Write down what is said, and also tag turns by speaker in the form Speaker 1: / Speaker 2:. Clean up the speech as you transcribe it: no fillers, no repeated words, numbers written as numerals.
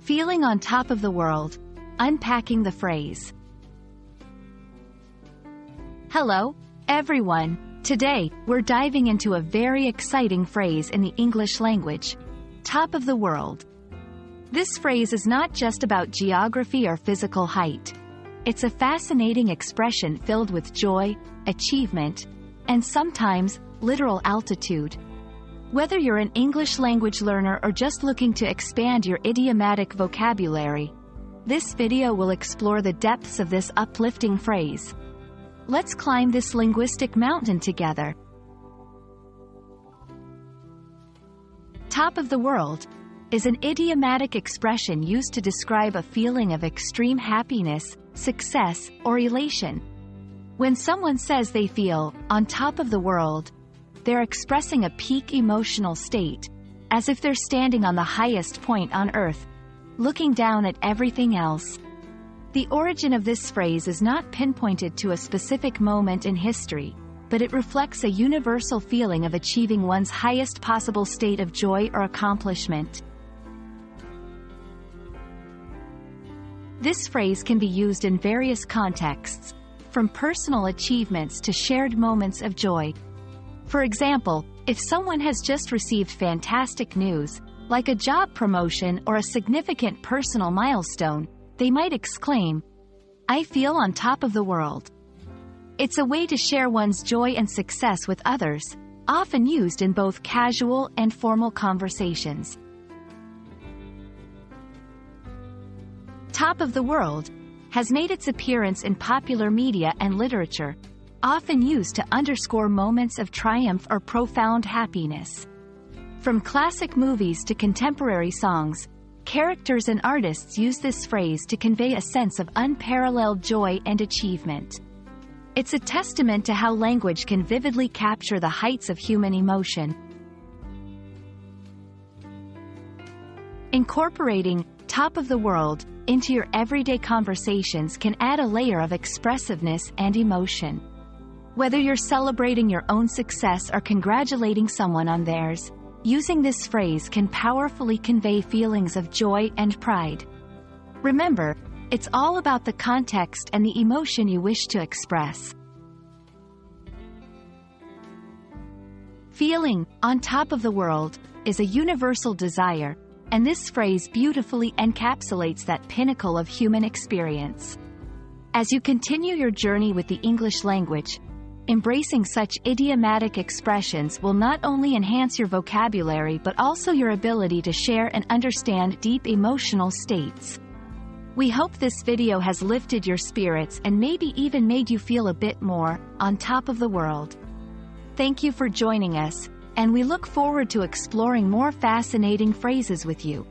Speaker 1: Feeling on top of the world. Unpacking the phrase. Hello, everyone. Today, we're diving into a very exciting phrase in the English language. Top of the world. This phrase is not just about geography or physical height. It's a fascinating expression filled with joy, achievement, and sometimes, literal altitude. Whether you're an English language learner or just looking to expand your idiomatic vocabulary, this video will explore the depths of this uplifting phrase. Let's climb this linguistic mountain together. Top of the world is an idiomatic expression used to describe a feeling of extreme happiness, success, or elation. When someone says they feel on top of the world, they're expressing a peak emotional state, as if they're standing on the highest point on Earth, looking down at everything else. The origin of this phrase is not pinpointed to a specific moment in history, but it reflects a universal feeling of achieving one's highest possible state of joy or accomplishment. This phrase can be used in various contexts, from personal achievements to shared moments of joy. For example, if someone has just received fantastic news, like a job promotion or a significant personal milestone, they might exclaim, "I feel on top of the world." It's a way to share one's joy and success with others, often used in both casual and formal conversations. Top of the world has made its appearance in popular media and literature, often used to underscore moments of triumph or profound happiness. From classic movies to contemporary songs, characters and artists use this phrase to convey a sense of unparalleled joy and achievement. It's a testament to how language can vividly capture the heights of human emotion. Incorporating top of the world into your everyday conversations can add a layer of expressiveness and emotion. Whether you're celebrating your own success or congratulating someone on theirs, using this phrase can powerfully convey feelings of joy and pride. Remember, it's all about the context and the emotion you wish to express. Feeling on top of the world is a universal desire, and this phrase beautifully encapsulates that pinnacle of human experience. As you continue your journey with the English language, embracing such idiomatic expressions will not only enhance your vocabulary but also your ability to share and understand deep emotional states. We hope this video has lifted your spirits and maybe even made you feel a bit more on top of the world. Thank you for joining us, and we look forward to exploring more fascinating phrases with you.